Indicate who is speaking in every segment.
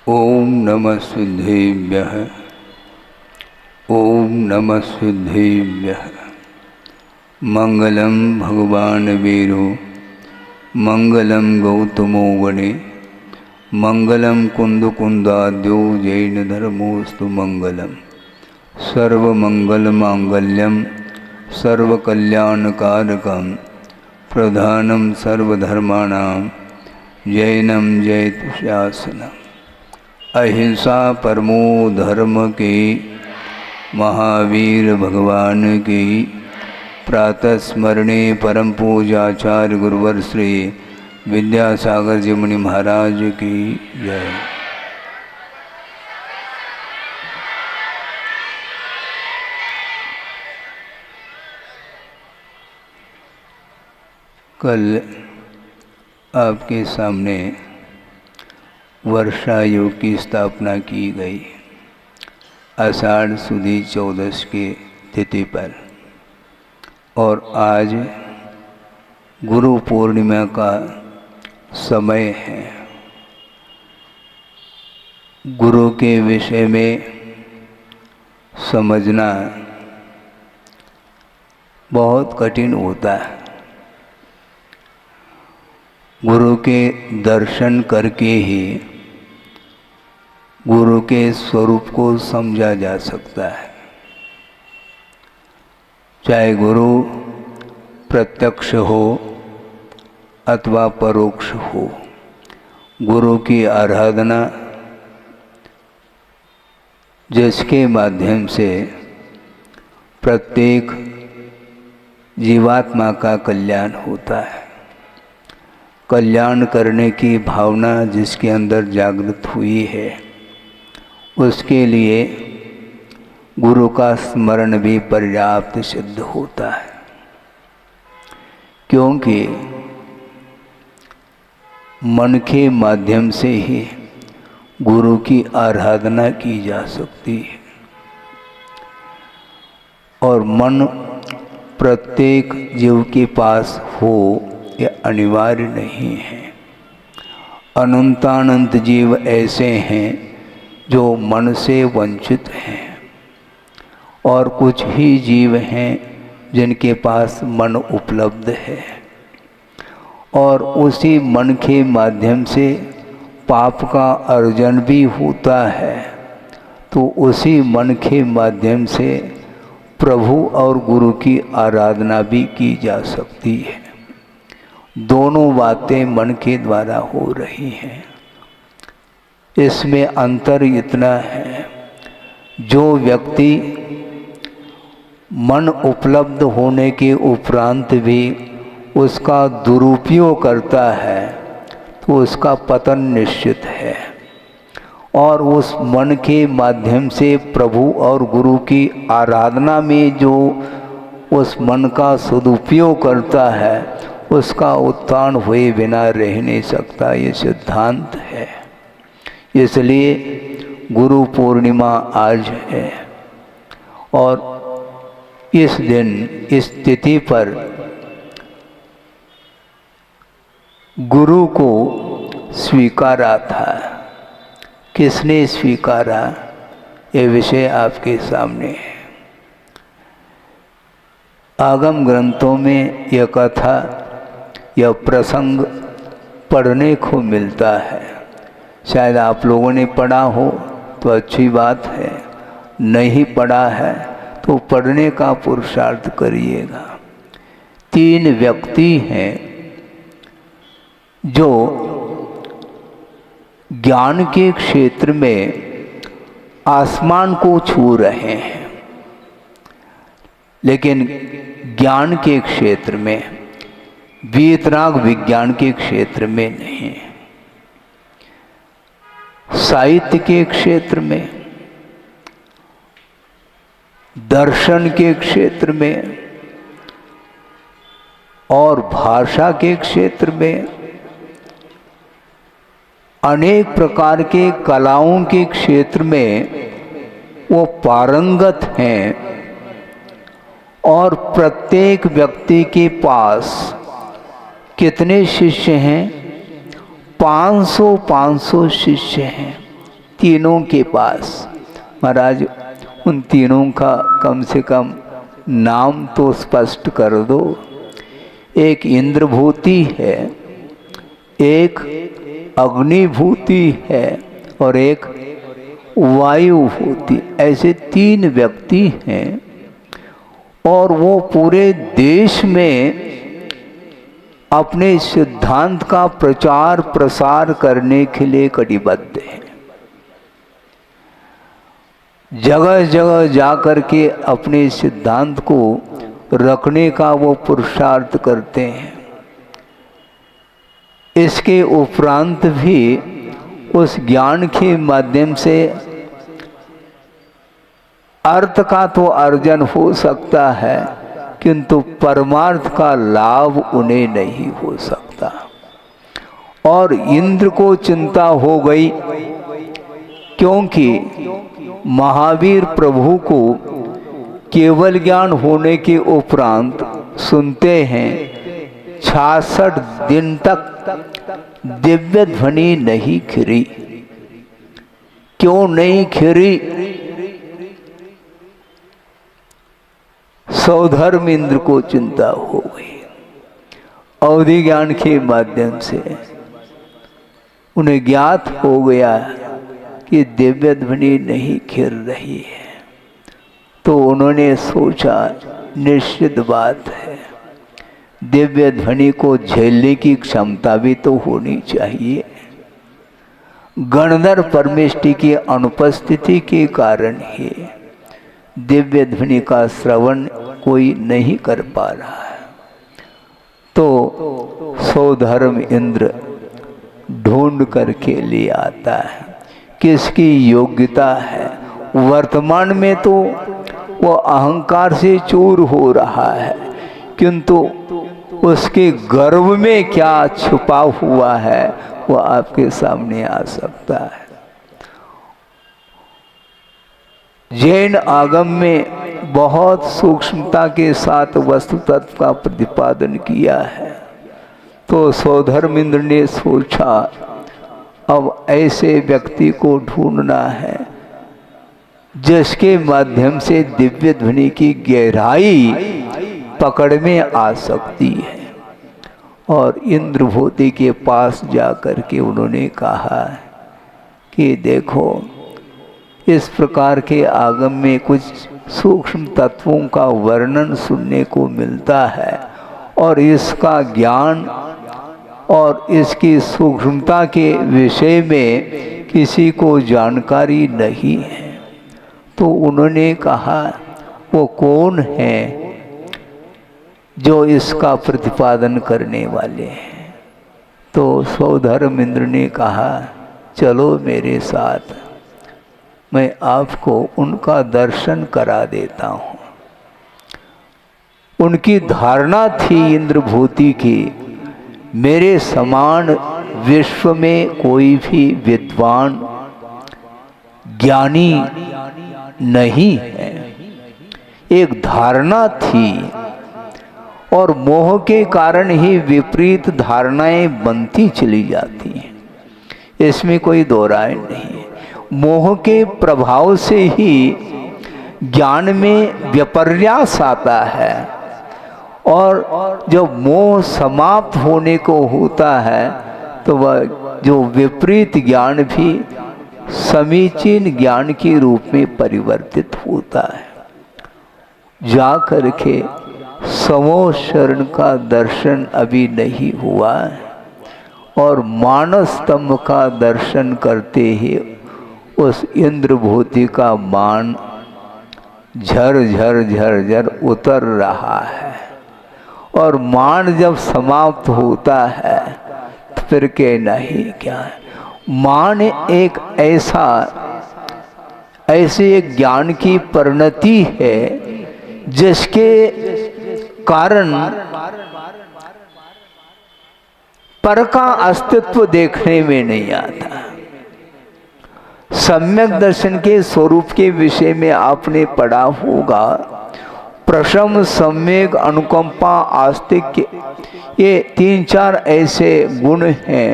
Speaker 1: ओम नमः सिद्धेभ्यः। ओम नमः सिद्धेभ्यः। मंगलम भगवान वीरो मंगलम गौतमो वने मंगलम कुंदकुंदाद्यो जैन धर्मोस्तु मंगलम सर्वमंगलमांगल्यम सर्वकल्याणकारकं प्रधानम सर्वधर्माणां जैनम जयतु शासनम्। अहिंसा परमो धर्म के महावीर भगवान की प्रातः स्मरणे परम पूजाचार्य गुरुवर श्री विद्यासागर जी मुनि महाराज की जय। कल आपके सामने वर्षा योग की स्थापना की गई आषाढ़ सुदी 14 की तिथि पर, और आज गुरु पूर्णिमा का समय है। गुरु के विषय में समझना बहुत कठिन होता है। गुरु के दर्शन करके ही गुरु के स्वरूप को समझा जा सकता है। चाहे गुरु प्रत्यक्ष हो अथवा परोक्ष हो, गुरु की आराधना जिसके माध्यम से प्रत्येक जीवात्मा का कल्याण होता है, कल्याण करने की भावना जिसके अंदर जागृत हुई है, उसके लिए गुरु का स्मरण भी पर्याप्त सिद्ध होता है। क्योंकि मन के माध्यम से ही गुरु की आराधना की जा सकती है, और मन प्रत्येक जीव के पास हो यह अनिवार्य नहीं है। अनंतानंत जीव ऐसे हैं जो मन से वंचित हैं, और कुछ ही जीव हैं जिनके पास मन उपलब्ध है, और उसी मन के माध्यम से पाप का अर्जन भी होता है। तो उसी मन के माध्यम से प्रभु और गुरु की आराधना भी की जा सकती है। दोनों बातें मन के द्वारा हो रही हैं। इसमें अंतर इतना है, जो व्यक्ति मन उपलब्ध होने के उपरांत भी उसका दुरुपयोग करता है तो उसका पतन निश्चित है, और उस मन के माध्यम से प्रभु और गुरु की आराधना में जो उस मन का सदुपयोग करता है उसका उत्थान हुए बिना रह नहीं सकता। ये सिद्धांत है। इसलिए गुरु पूर्णिमा आज है, और इस दिन इस तिथि पर गुरु को स्वीकारा था। किसने स्वीकारा, ये विषय आपके सामने है। आगम ग्रंथों में यह कथा, यह प्रसंग पढ़ने को मिलता है। शायद आप लोगों ने पढ़ा हो तो अच्छी बात है, नहीं पढ़ा है तो पढ़ने का पुरुषार्थ करिएगा। 3 व्यक्ति हैं जो ज्ञान के क्षेत्र में आसमान को छू रहे हैं, लेकिन ज्ञान के क्षेत्र में, वीतराग विज्ञान के क्षेत्र में नहीं। साहित्य के क्षेत्र में, दर्शन के क्षेत्र में और भाषा के क्षेत्र में, अनेक प्रकार के कलाओं के क्षेत्र में वो पारंगत हैं, और प्रत्येक व्यक्ति के पास कितने शिष्य हैं? 500 शिष्य हैं। तीनों के पास। महाराज उन तीनों का कम से कम नाम तो स्पष्ट कर दो। एक इंद्रभूति है, एक अग्निभूति है और एक वायुभूति। ऐसे तीन व्यक्ति हैं और वो पूरे देश में अपने सिद्धांत का प्रचार प्रसार करने के लिए कटिबद्ध हैं। जगह जगह जाकर के अपने सिद्धांत को रखने का वो पुरुषार्थ करते हैं। इसके उपरांत भी उस ज्ञान के माध्यम से अर्थ का तो अर्जन हो सकता है, किंतु परमार्थ का लाभ उन्हें नहीं हो सकता। और इंद्र को चिंता हो गई, क्योंकि महावीर प्रभु को केवल ज्ञान होने के उपरांत सुनते हैं 66 दिन तक दिव्य ध्वनि नहीं खिरी। क्यों नहीं खिरी? सौधर्म इंद्र को चिंता हो गई। अवधि ज्ञान के माध्यम से उन्हें ज्ञात हो गया कि दिव्य ध्वनि नहीं खिर रही है। तो उन्होंने सोचा निश्चित बात है, दिव्य ध्वनि को झेलने की क्षमता भी तो होनी चाहिए। गणधर परमेष्टि की अनुपस्थिति के कारण ही दिव्य ध्वनि का श्रवण कोई नहीं कर पा रहा है। तो सौधर्म इंद्र ढूंढ करके ले आता है किसकी योग्यता है। वर्तमान में तो वो अहंकार से चूर हो रहा है, किंतु उसके गर्भ में क्या छुपा हुआ है वो आपके सामने आ सकता है। जैन आगम में बहुत सूक्ष्मता के साथ वस्तु तत्व का प्रतिपादन किया है। तो सौधर्म इंद्र ने सोचा अब ऐसे व्यक्ति को ढूंढना है जिसके माध्यम से दिव्य ध्वनि की गहराई पकड़ में आ सकती है। और इंद्रभूति के पास जाकर के उन्होंने कहा कि देखो, इस प्रकार के आगम में कुछ सूक्ष्म तत्वों का वर्णन सुनने को मिलता है और इसका ज्ञान और इसकी सूक्ष्मता के विषय में किसी को जानकारी नहीं है। तो उन्होंने कहा वो कौन है जो इसका प्रतिपादन करने वाले हैं। तो सौधर्म इंद्र ने कहा चलो मेरे साथ, मैं आपको उनका दर्शन करा देता हूँ। उनकी धारणा थी इंद्रभूति की, मेरे समान विश्व में कोई भी विद्वान ज्ञानी नहीं है। एक धारणा थी और मोह के कारण ही विपरीत धारणाएं बनती चली जाती हैं, इसमें कोई दो राय नहीं है। मोह के प्रभाव से ही ज्ञान में विपर्यास आता है और जब मोह समाप्त होने को होता है तो वह जो विपरीत ज्ञान भी समीचीन ज्ञान के रूप में परिवर्तित होता है। जा करके समो शरण का दर्शन अभी नहीं हुआ है और मानस स्तंभ का दर्शन करते ही उस इंद्रभूति का मान झर झर झर झर उतर रहा है। और मान जब समाप्त होता है तो फिर कहना ही क्या है। मान एक ऐसे एक ज्ञान की परिणति है जिसके कारण पर का अस्तित्व देखने में नहीं आता। सम्यक दर्शन के स्वरूप के विषय में आपने पढ़ा होगा, प्रशम, सम्यक, अनुकंपा, आस्तिक, ये 3-4 ऐसे गुण हैं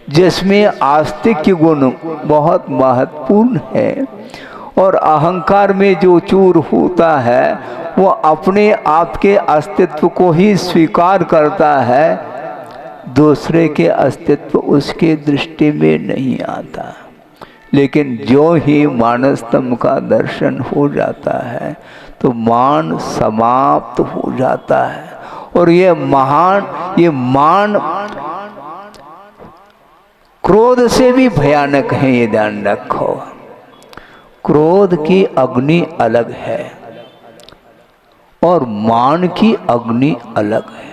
Speaker 1: जिसमें आस्तिक गुण बहुत महत्वपूर्ण है। और अहंकार में जो चूर होता है वो अपने आप के अस्तित्व को ही स्वीकार करता है, दूसरे के अस्तित्व उसके दृष्टि में नहीं आता। लेकिन जो ही मानसतम का दर्शन हो जाता है तो मान समाप्त हो जाता है। और ये मान क्रोध से भी भयानक है, ये ध्यान रखो। क्रोध की अग्नि अलग है और मान की अग्नि अलग है।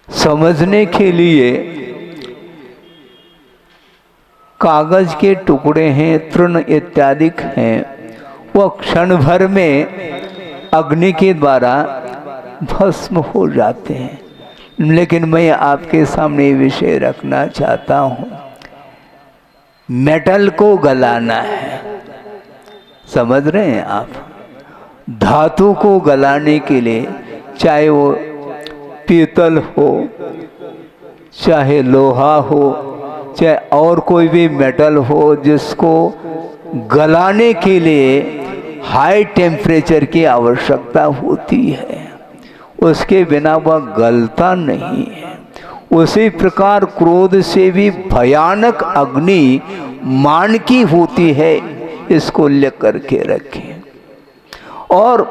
Speaker 1: समझने के लिए कागज के टुकड़े हैं, तृण इत्यादि हैं, वह क्षण भर में अग्नि के द्वारा भस्म हो जाते हैं। लेकिन मैं आपके सामने विषय रखना चाहता हूँ, मेटल को गलाना है, समझ रहे हैं आप? धातु को गलाने के लिए, चाहे वो पीतल हो, चाहे लोहा हो, चाहे और कोई भी मेटल हो, जिसको गलाने के लिए हाई टेम्परेचर की आवश्यकता होती है, उसके बिना वह गलता नहीं है। उसी प्रकार क्रोध से भी भयानक अग्नि मान की होती है, इसको लेकर के रखें। और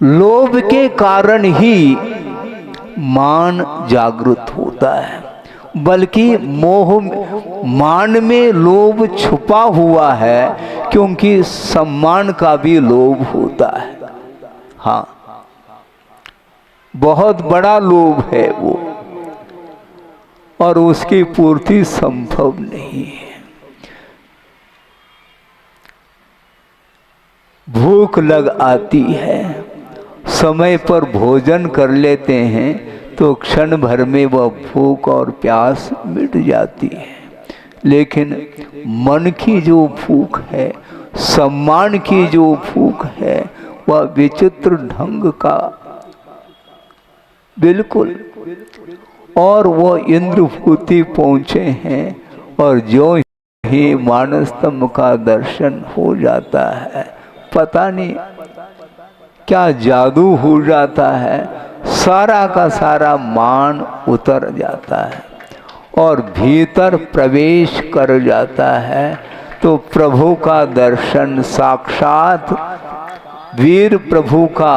Speaker 1: लोभ के कारण ही मान जागृत होता है, बल्कि मान में लोभ छुपा हुआ है, क्योंकि सम्मान का भी लोभ होता है। हाँ, बहुत बड़ा लोभ है वो, और उसकी पूर्ति संभव नहीं है। भूख लग आती है, समय पर भोजन कर लेते हैं तो क्षण भर में वह भूख और प्यास मिट जाती है। लेकिन मन की जो भूख है, सम्मान की जो भूख है, वह विचित्र ढंग का बिल्कुल, और वो इंद्रभूति पहुँचे हैं। और जो ही मानसतम का दर्शन हो जाता है, पता नहीं क्या जादू हो जाता है, सारा का सारा मान उतर जाता है और भीतर प्रवेश कर जाता है। तो प्रभु का दर्शन, साक्षात वीर प्रभु का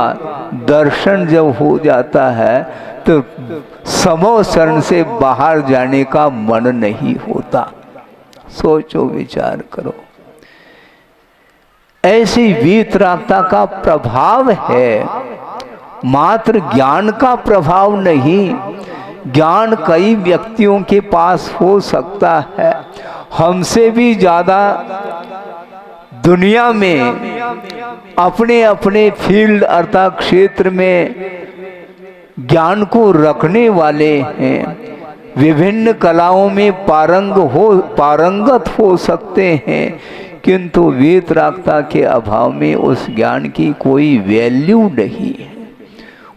Speaker 1: दर्शन जब हो जाता है तो समो शरण से बाहर जाने का मन नहीं होता। सोचो, विचार करो, ऐसी वीतरागता का प्रभाव है, मात्र ज्ञान का प्रभाव नहीं। ज्ञान कई व्यक्तियों के पास हो सकता है, हमसे भी ज्यादा दुनिया में अपने अपने फील्ड अर्थात क्षेत्र में ज्ञान को रखने वाले हैं, विभिन्न कलाओं में पारंगत हो सकते हैं, किंतु वीतरागता के अभाव में उस ज्ञान की कोई वैल्यू नहीं है,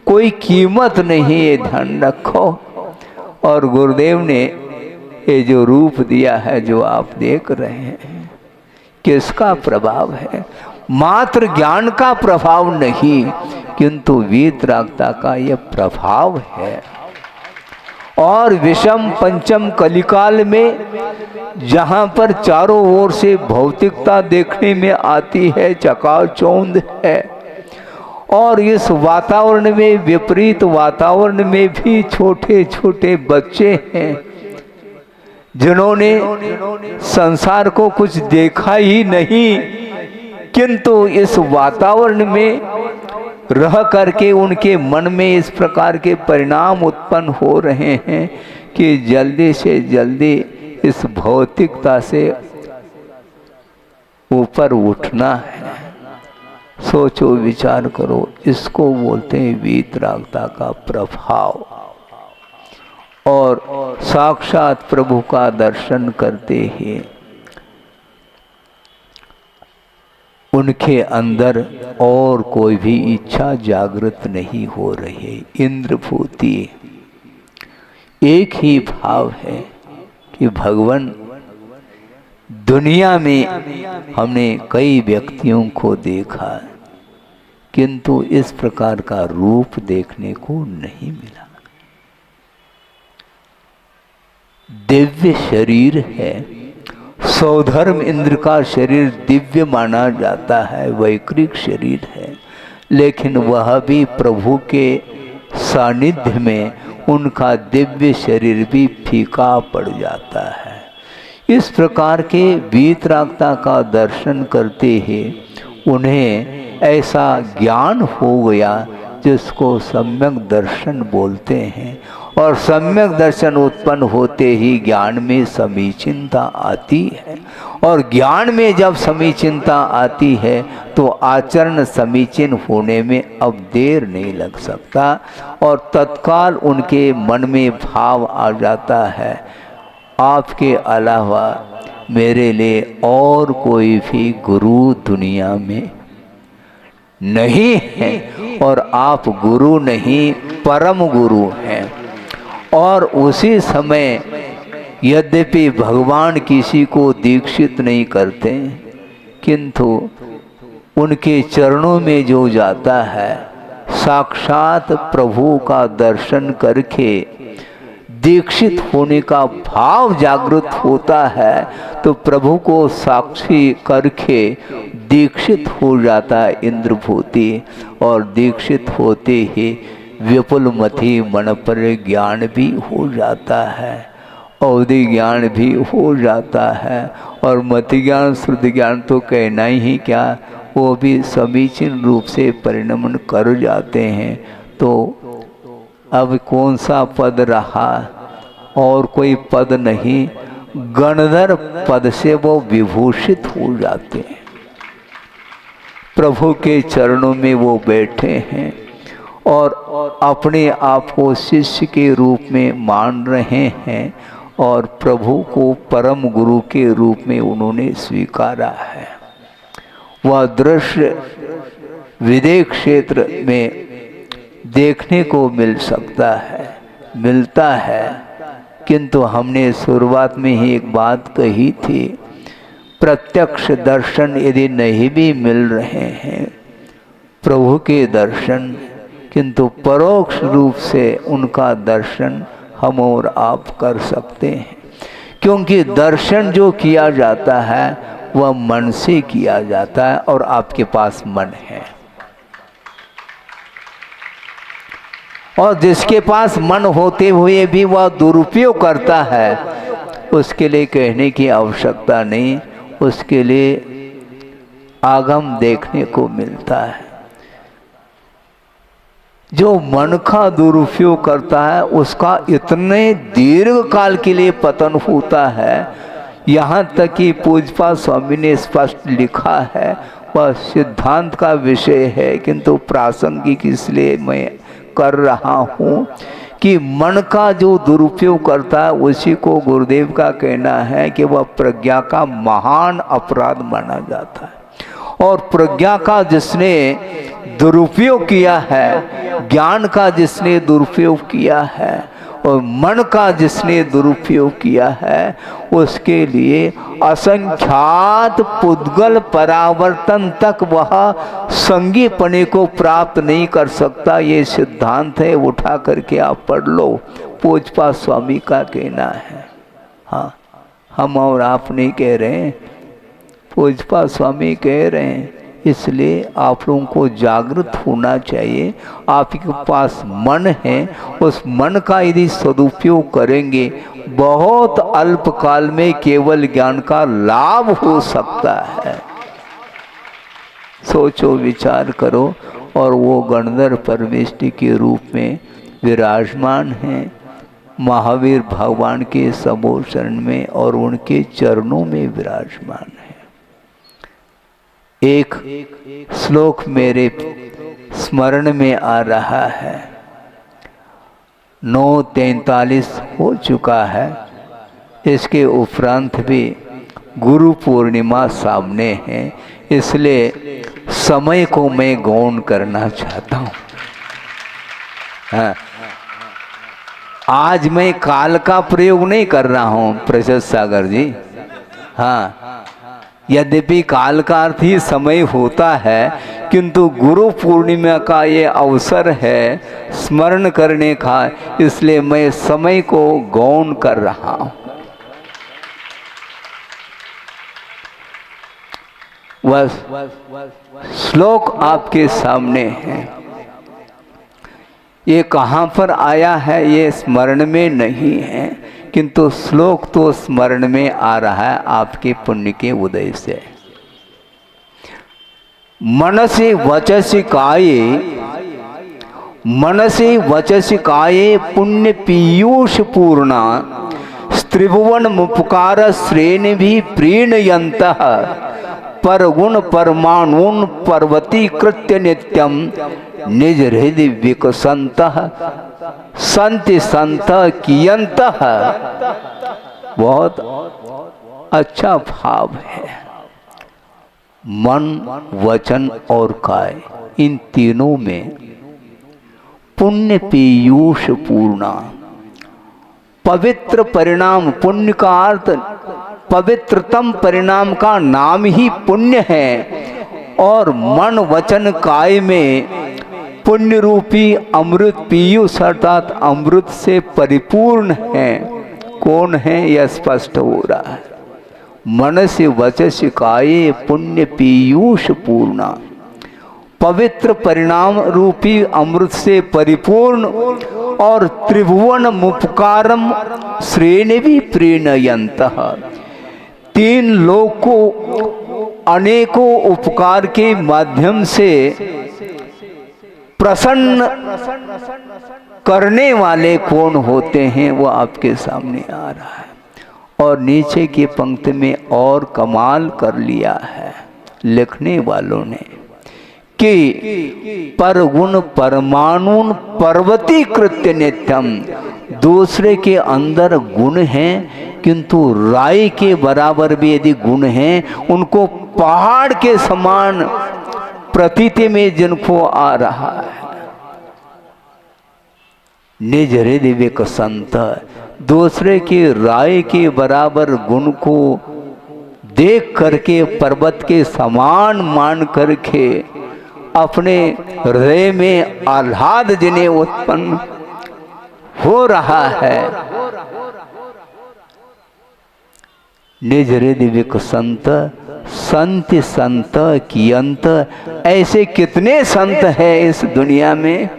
Speaker 1: कोई कीमत नहीं है, ध्यान रखो। और गुरुदेव ने ये जो रूप दिया है, जो आप देख रहे हैं, किसका प्रभाव है? मात्र ज्ञान का प्रभाव नहीं, किंतु वीतरागता का यह प्रभाव है। और विषम पंचम कलिकाल में जहाँ पर चारों ओर से भौतिकता देखने में आती है, चकाचौंध है, और इस वातावरण में, विपरीत वातावरण में भी छोटे छोटे बच्चे हैं जिन्होंने संसार को कुछ देखा ही नहीं, किंतु इस वातावरण में रह करके उनके मन में इस प्रकार के परिणाम उत्पन्न हो रहे हैं कि जल्दी से जल्दी इस भौतिकता से ऊपर उठना है। सोचो, विचार करो, इसको बोलते हैं वीतरागता का प्रभाव। और साक्षात प्रभु का दर्शन करते ही उनके अंदर और कोई भी इच्छा जागृत नहीं हो रही। इंद्रभूति एक ही भाव है कि भगवान, दुनिया में हमने कई व्यक्तियों को देखा किंतु इस प्रकार का रूप देखने को नहीं मिला। दिव्य शरीर है, सौधर्म इंद्र का शरीर दिव्य माना जाता है, वैकृत शरीर है, लेकिन वह भी प्रभु के सानिध्य में उनका दिव्य शरीर भी फीका पड़ जाता है। इस प्रकार के वीतरागता का दर्शन करते ही उन्हें ऐसा ज्ञान हो गया जिसको सम्यक दर्शन बोलते हैं, और सम्यक दर्शन उत्पन्न होते ही ज्ञान में समीचीनता आती है, और ज्ञान में जब समीचीनता आती है तो आचरण समीचीन होने में अब देर नहीं लग सकता, और तत्काल उनके मन में भाव आ जाता है, आपके अलावा मेरे लिए और कोई भी गुरु दुनिया में नहीं है, और आप गुरु नहीं परम गुरु हैं। और उसी समय यद्यपि भगवान किसी को दीक्षित नहीं करते, किंतु उनके चरणों में जो जाता है साक्षात प्रभु का दर्शन करके दीक्षित होने का भाव जागृत होता है, तो प्रभु को साक्षी करके दीक्षित हो जाता है इंद्रभूति, और दीक्षित होते ही विपुलमति मन पर ज्ञान भी हो जाता है, अवधि ज्ञान भी हो जाता है, और मति ज्ञान श्रुति ज्ञान तो कहना ही क्या, वो भी समीचीन रूप से परिणमन कर जाते हैं। तो अब कौन सा पद रहा, और कोई पद नहीं, गणधर पद से वो विभूषित हो जाते हैं, प्रभु के चरणों में वो बैठे हैं और अपने आप को शिष्य के रूप में मान रहे हैं, और प्रभु को परम गुरु के रूप में उन्होंने स्वीकारा है। वह दृश्य विदेश क्षेत्र में देखने को मिल सकता है, मिलता है, किंतु हमने शुरुआत में ही एक बात कही थी, प्रत्यक्ष दर्शन यदि नहीं भी मिल रहे हैं प्रभु के दर्शन, किंतु परोक्ष रूप से उनका दर्शन हम और आप कर सकते हैं, क्योंकि दर्शन जो किया जाता है वह मन से किया जाता है, और आपके पास मन है, और जिसके पास मन होते हुए भी वह दुरुपयोग करता है, उसके लिए कहने की आवश्यकता नहीं, उसके लिए आगम देखने को मिलता है। जो मन का दुरुपयोग करता है उसका इतने दीर्घ काल के लिए पतन होता है, यहाँ तक कि पूज्यपाद स्वामी ने स्पष्ट लिखा है, वह सिद्धांत का विषय है किंतु प्रासंगिक इसलिए मैं कर रहा हूँ कि मन का जो दुरुपयोग करता है उसी को गुरुदेव का कहना है कि वह प्रज्ञा का महान अपराध माना जाता है, और प्रज्ञा का जिसने दुरुपयोग किया है, ज्ञान का जिसने दुरुपयोग किया है, और मन का जिसने दुरुपयोग किया है, उसके लिए असंख्यात पुद्गल परावर्तन तक वह संगीपने को प्राप्त नहीं कर सकता। ये सिद्धांत है, उठा करके आप पढ़ लो, पूज्यपाद स्वामी का कहना है। हाँ, हम और आप नहीं कह रहे हैं, पूज्यपाद स्वामी कह रहे हैं, इसलिए आप लोगों को जागृत होना चाहिए। आपके पास मन है, उस मन का यदि सदुपयोग करेंगे बहुत अल्प काल में केवल ज्ञान का लाभ हो सकता है। सोचो, विचार करो, और वो गणधर परमेष्टि के रूप में विराजमान हैं महावीर भगवान के समोर शरण में, और उनके चरणों में विराजमान है। एक श्लोक मेरे स्मरण में आ रहा है, 9:43 हो चुका है, इसके उपरांत भी गुरु पूर्णिमा सामने है, इसलिए समय को मैं गौण करना चाहता हूँ। हाँ, आज मैं काल का प्रयोग नहीं कर रहा हूं प्रशस्त सागर जी। हाँ, यद्यपि काल का अर्थ ही समय होता है, किंतु गुरु पूर्णिमा का ये अवसर है स्मरण करने का, इसलिए मैं समय को गौण कर रहा हूं। वह श्लोक आपके सामने है। ये कहाँ पर आया है ये स्मरण में नहीं है, किंतु श्लोक तो स्मरण में आ रहा है आपके पुण्य के उदय से। मनसि वचसि काये, मनसि वचसि काये पुण्य पीयूष पूर्णा, त्रिभुवन मुपकार श्रेणी भी प्रीणयन्तः, पर गुण परमाणुन पर्वती कृत्य नित्यम, निज हृदय विकसंतः संति संत कियंतः। बहुत अच्छा भाव है। मन, वचन और काय, इन तीनों में पुण्य पीयूष पूर्णा, पवित्र परिणाम। पुण्य का अर्थ पवित्रतम परिणाम का नाम ही पुण्य है, और मन वचन काय में पुण्य रूपी अमृत पीयूष अर्थात अमृत से परिपूर्ण है। कौन है यह स्पष्ट हो रहा है। मनसि वचसि काये पुण्य पीयूष पूर्णा, पवित्र परिणाम रूपी अमृत से परिपूर्ण, और त्रिभुवन मुपकारम श्रेणी भी प्रीणयन्तः, तीन लोक को अनेकों उपकार के माध्यम से प्रसन्न करने वाले कौन होते हैं वो आपके सामने आ रहा है। और नीचे की पंक्ति में और कमाल कर लिया है लिखने वालों ने कि पर गुण परमाणु पर्वती कृत्य नित्यम, दूसरे के अंदर गुण हैं, किंतु राई के बराबर भी यदि गुण हैं, उनको पहाड़ के समान प्रतीति में जिनको आ रहा है। निज हृदय विकसंत, दूसरे के राय के बराबर गुण को देख करके पर्वत के समान मान करके अपने हृदय में आह्लाद जिन्हें उत्पन्न हो रहा है। निज हृदय विकसंत संत संत कियंत, ऐसे कितने संत है इस दुनिया में,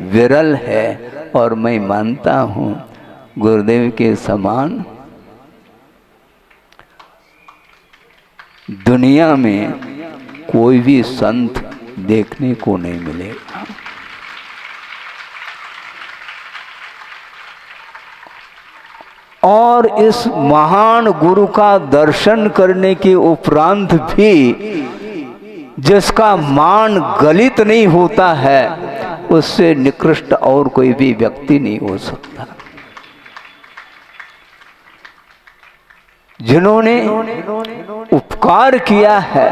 Speaker 1: विरल है। और मैं मानता हूँ गुरुदेव के समान दुनिया में कोई भी संत देखने को नहीं मिलेगा। और इस महान गुरु का दर्शन करने के उपरांत भी जिसका मान गलित नहीं होता है, उससे निकृष्ट और कोई भी व्यक्ति नहीं हो सकता। जिन्होंने उपकार किया है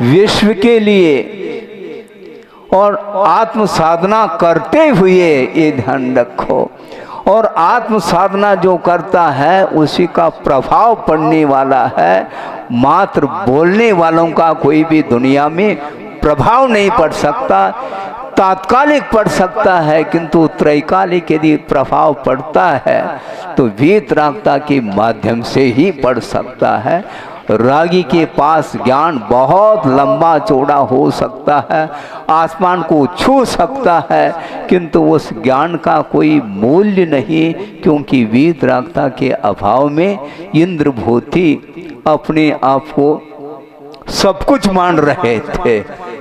Speaker 1: विश्व के लिए और आत्म साधना करते हुए, ये ध्यान रखो, और आत्म साधना जो करता है उसी का प्रभाव पड़ने वाला है। मात्र बोलने वालों का कोई भी दुनिया में प्रभाव नहीं पड़ सकता। तात्कालिक पड़ सकता है, किंतु त्रैकालिक यदि प्रभाव पड़ता है तो वीतरागता के माध्यम से ही पड़ सकता है। रागी के पास ज्ञान बहुत लंबा चौड़ा हो सकता है, आसमान को छू सकता है, किंतु उस ज्ञान का कोई मूल्य नहीं, क्योंकि वीतरागता के अभाव में इंद्रभूति अपने आप को सब कुछ मान रहे थे,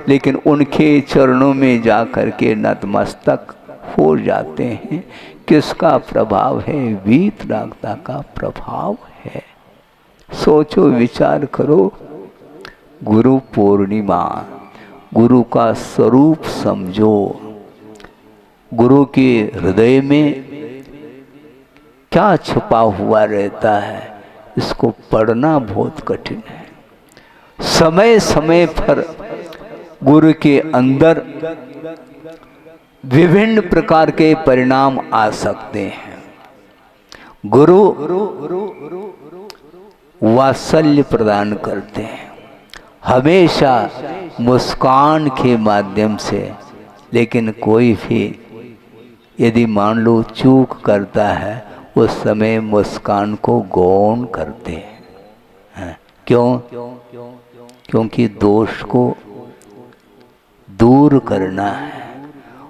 Speaker 1: लेकिन उनके चरणों में जाकर के नतमस्तक हो जाते हैं। किसका प्रभाव है? वीतरागता का प्रभाव है। सोचो, विचार करो। गुरु पूर्णिमा, गुरु का स्वरूप समझो। गुरु के हृदय में क्या छुपा हुआ रहता है, इसको पढ़ना बहुत कठिन है। समय समय पर गुरु के अंदर विभिन्न प्रकार के परिणाम आ सकते हैं। गुरु वात्सल्य प्रदान करते हैं हमेशा मुस्कान के माध्यम से। लेकिन कोई भी यदि मान लो चूक करता है उस समय मुस्कान को गौण करते हैं। क्यों? क्योंकि दोष को दूर करना है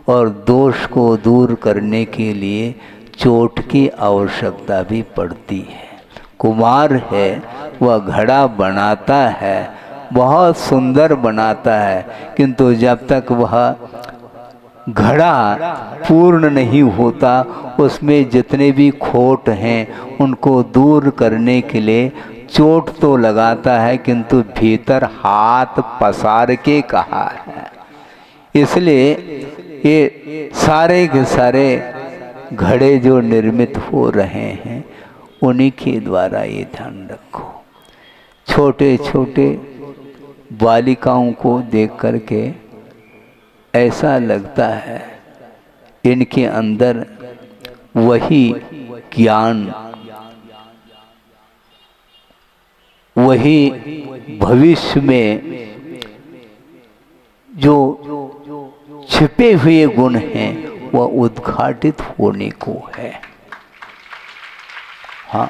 Speaker 1: और दोष को दूर करने के लिए चोट की आवश्यकता भी पड़ती है। कुम्हार है वह घड़ा बनाता है, बहुत सुंदर बनाता है, किंतु जब तक वह घड़ा पूर्ण नहीं होता उसमें जितने भी खोट हैं उनको दूर करने के लिए चोट तो लगाता है, किंतु भीतर हाथ पसार के कहा है। इसलिए ये सारे के सारे घड़े जो निर्मित हो रहे हैं उन्हीं के द्वारा ये ध्यान रखो। छोटे छोटे बालिकाओं को देख करके ऐसा लगता है इनके अंदर वही ज्ञान, वही भविष्य में जो छिपे हुए गुण हैं वह उद्घाटित होने को है। हाँ,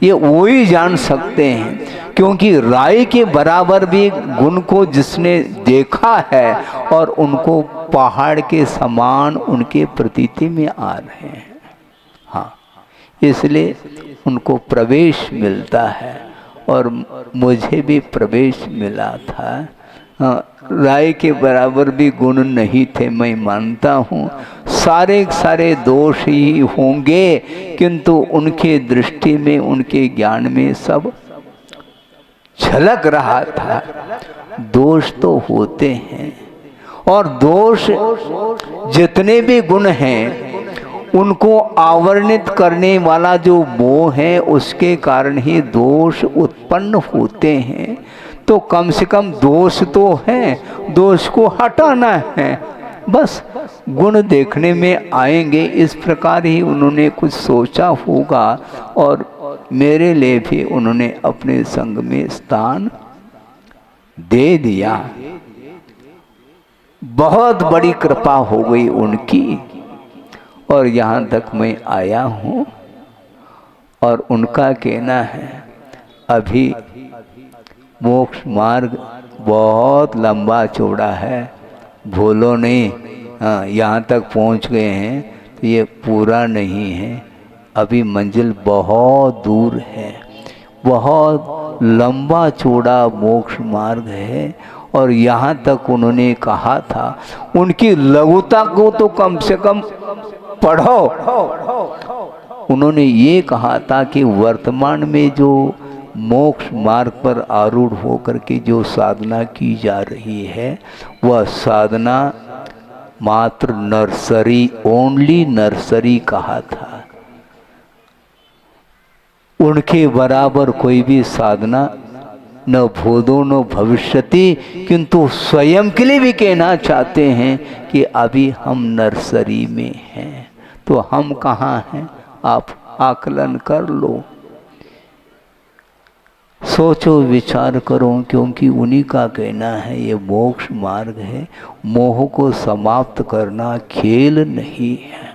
Speaker 1: ये वो ही जान सकते हैं, क्योंकि राय के बराबर भी गुण को जिसने देखा है और उनको पहाड़ के समान उनके प्रतीति में आ रहे हैं। हाँ, इसलिए उनको प्रवेश मिलता है और मुझे भी प्रवेश मिला था। हाँ, राय के बराबर भी गुण नहीं थे, मैं मानता हूँ सारे सारे दोष ही होंगे, किंतु उनके दृष्टि में उनके ज्ञान में सब झलक रहा था। दोष तो होते हैं और दोष जितने भी गुण हैं उनको आवर्णित करने वाला जो मोह है उसके कारण ही दोष उत्पन्न होते हैं। तो कम से कम दोष तो है, दोष को हटाना है, बस गुण देखने में आएंगे। इस प्रकार ही उन्होंने कुछ सोचा होगा और मेरे लिए भी उन्होंने अपने संग में स्थान दे दिया। बहुत बड़ी कृपा हो गई उनकी और यहाँ तक मैं आया हूँ। और उनका कहना है अभी मोक्ष मार्ग बहुत लंबा चौड़ा है, भूलो नहीं। हाँ, यहाँ तक पहुँच गए हैं तो ये पूरा नहीं है, अभी मंजिल बहुत दूर है। बहुत लंबा चौड़ा मोक्ष मार्ग है और यहाँ तक उन्होंने कहा था। उनकी लघुता को तो कम से कम पढ़ो। उन्होंने ये कहा था कि वर्तमान में जो मोक्ष मार्ग पर आरूढ़ होकर के जो साधना की जा रही है वह साधना मात्र नर्सरी, ओनली नर्सरी कहा था। उनके बराबर कोई भी साधना न भूतो न भविष्यति, किंतु स्वयं के लिए भी कहना चाहते हैं कि अभी हम नर्सरी में हैं। तो हम कहाँ हैं आप आकलन कर लो, सोचो विचार करो, क्योंकि उन्हीं का कहना है ये मोक्ष मार्ग है। मोह को समाप्त करना खेल नहीं है,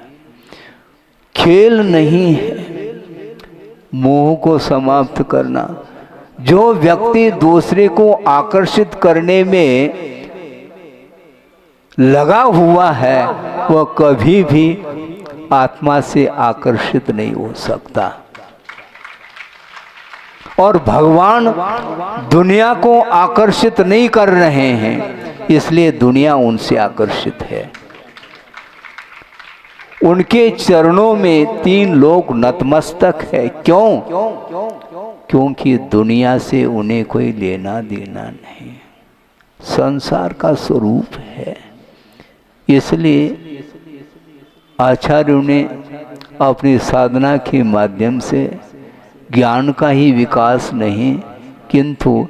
Speaker 1: खेल नहीं है मोह को समाप्त करना। जो व्यक्ति दूसरे को आकर्षित करने में लगा हुआ है वह कभी भी आत्मा से आकर्षित नहीं हो सकता। और भगवान दुनिया को आकर्षित नहीं कर रहे हैं, इसलिए दुनिया उनसे आकर्षित है। उनके चरणों में 3 लोग नतमस्तक है। क्यों? क्योंकि दुनिया से उन्हें कोई लेना देना नहीं, संसार का स्वरूप है। इसलिए आचार्यों ने अपनी साधना के माध्यम से ज्ञान का ही विकास नहीं किंतु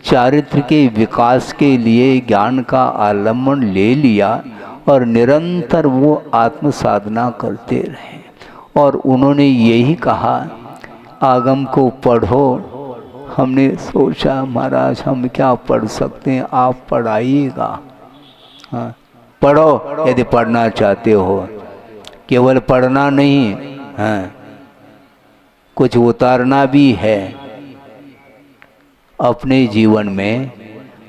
Speaker 1: चारित्र के विकास के लिए ज्ञान का आलम्बन ले लिया और निरंतर वो आत्म साधना करते रहे। और उन्होंने यही कहा आगम को पढ़ो। हमने सोचा महाराज हम क्या पढ़ सकते हैं, आप पढ़ाइएगा। हाँ पढ़ो यदि पढ़ना चाहते हो, केवल पढ़ना नहीं, हाँ कुछ उतारना भी है अपने जीवन में।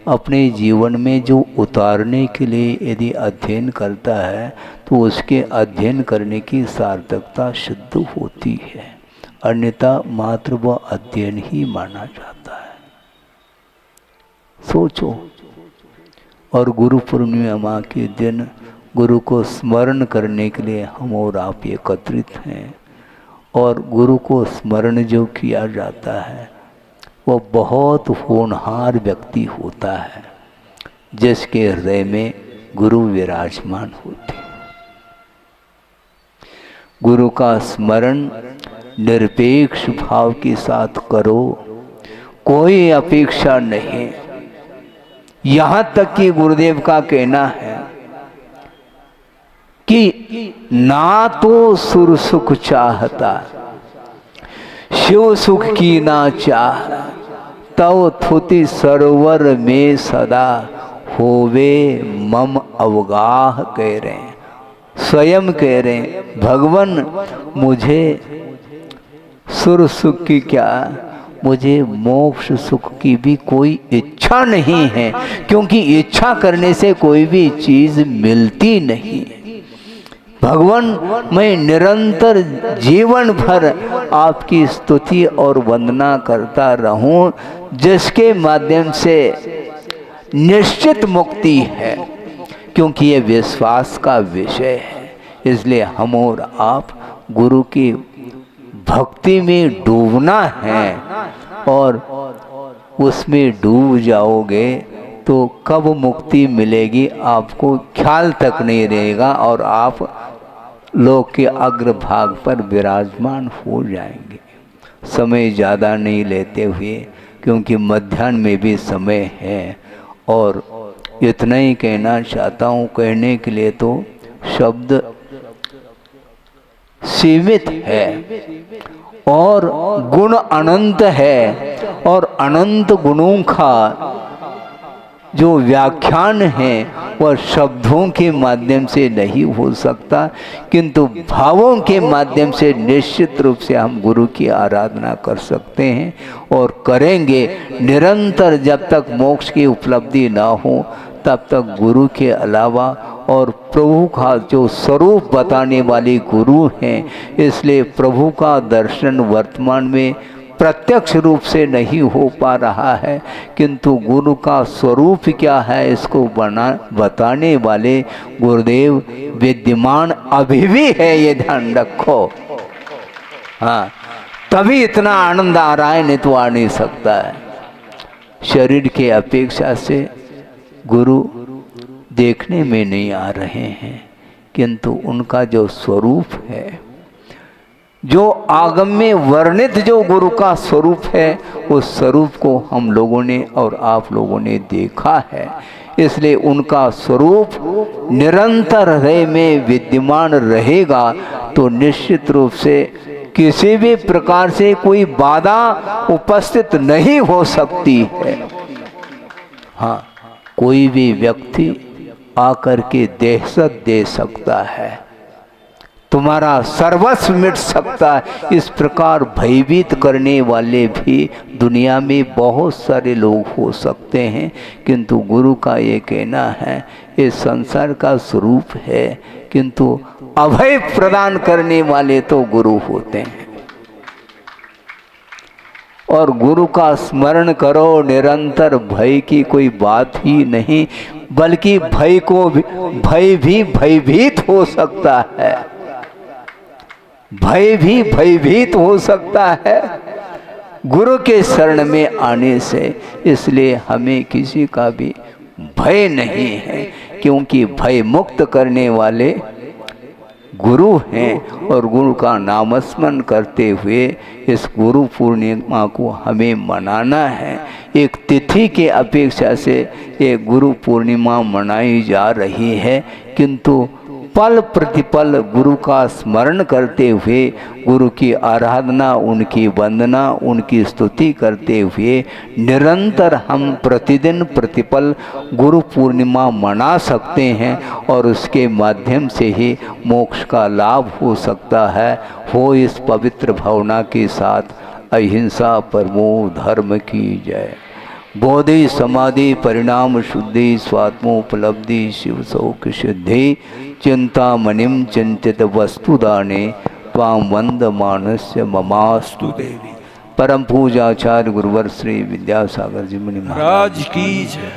Speaker 1: अपने जीवन में जो उतारने के लिए यदि अध्ययन करता है तो उसके अध्ययन करने की सार्थकता सिद्ध होती है, अन्यथा मात्र वह अध्ययन ही माना जाता है। सोचो। और गुरु पूर्णिमा के दिन गुरु को स्मरण करने के लिए हम और आप एकत्रित हैं, और गुरु को स्मरण जो किया जाता है वो बहुत होनहार व्यक्ति होता है जिसके हृदय में गुरु विराजमान होते। गुरु का स्मरण निरपेक्ष भाव के साथ करो, कोई अपेक्षा नहीं। यहाँ तक कि गुरुदेव का कहना है कि ना तो सुर सुख चाहता, शिव सुख की ना चाह, तव थुति सरोवर में सदा होवे मम अवगाह। कह रहे हैं, स्वयं कह रहे हैं, भगवान मुझे सुर सुख की क्या, मुझे मोक्ष सुख की भी कोई इच्छा नहीं है, क्योंकि इच्छा करने से कोई भी चीज मिलती नहीं। भगवान मैं निरंतर जीवन भर आपकी स्तुति और वंदना करता रहूं, जिसके माध्यम से निश्चित मुक्ति है, क्योंकि ये विश्वास का विषय है। इसलिए हम और आप गुरु की भक्ति में डूबना है, और उसमें डूब जाओगे तो कब मुक्ति मिलेगी आपको ख्याल तक नहीं रहेगा, और आप लोक के अग्रभाग पर विराजमान हो जाएंगे। समय ज़्यादा नहीं लेते हुए, क्योंकि मध्याह्न में भी समय है, और इतना ही कहना चाहता हूँ। कहने के लिए तो शब्द सीमित है, और गुण अनंत है, और अनंत गुणों का जो व्याख्यान है वह शब्दों के माध्यम से नहीं हो सकता, किंतु भावों के माध्यम से निश्चित रूप से हम गुरु की आराधना कर सकते हैं, और करेंगे निरंतर। जब तक मोक्ष की उपलब्धि ना हो तब तक गुरु के अलावा और प्रभु का जो स्वरूप बताने वाले गुरु हैं, इसलिए प्रभु का दर्शन वर्तमान में प्रत्यक्ष रूप से नहीं हो पा रहा है, किंतु गुरु का स्वरूप क्या है इसको बताने वाले गुरुदेव विद्यमान अभी भी है, ये ध्यान रखो। हाँ तभी इतना आनंद आ रहा है, नहीं तो आ नहीं सकता है। शरीर के अपेक्षा से गुरु देखने में नहीं आ रहे हैं, किंतु उनका जो स्वरूप है, जो आगम में वर्णित जो गुरु का स्वरूप है, उस स्वरूप को हम लोगों ने और आप लोगों ने देखा है। इसलिए उनका स्वरूप निरंतर हृदय में विद्यमान रहेगा, तो निश्चित रूप से किसी भी प्रकार से कोई बाधा उपस्थित नहीं हो सकती है। हाँ कोई भी व्यक्ति आकर के दहशत दे सकता है, तुम्हारा सर्वस्व मिट सकता है, इस प्रकार भयभीत करने वाले भी दुनिया में बहुत सारे लोग हो सकते हैं, किंतु गुरु का ये कहना है इस संसार का स्वरूप है, किंतु अभय प्रदान करने वाले तो गुरु होते हैं। और गुरु का स्मरण करो निरंतर, भय की कोई बात ही नहीं, बल्कि भय भी भयभीत हो सकता है, भय भी भयभीत हो सकता है गुरु के शरण में आने से। इसलिए हमें किसी का भी भय नहीं है, क्योंकि भय मुक्त करने वाले गुरु हैं, और गुरु का नामस्मरण करते हुए इस गुरु पूर्णिमा को हमें मनाना है। एक तिथि के अपेक्षा से ये गुरु पूर्णिमा मनाई जा रही है, किंतु पल प्रतिपल गुरु का स्मरण करते हुए, गुरु की आराधना, उनकी वंदना, उनकी स्तुति करते हुए निरंतर हम प्रतिदिन प्रतिपल गुरु पूर्णिमा मना सकते हैं और उसके माध्यम से ही मोक्ष का लाभ हो सकता है। हो इस पवित्र भावना के साथ अहिंसा परमो धर्म की जय। बोधि समाधि परिणाम शुद्धि स्वात्मोपलब्धि शिव सौख सिद्धि चिंता मणिम चिंतित वस्तुदाने त्वां वंद मानस्य ममास्तु देवी। परम पूजाचार्य गुरुवर श्री विद्यासागर जी मुनि महाराज की जय।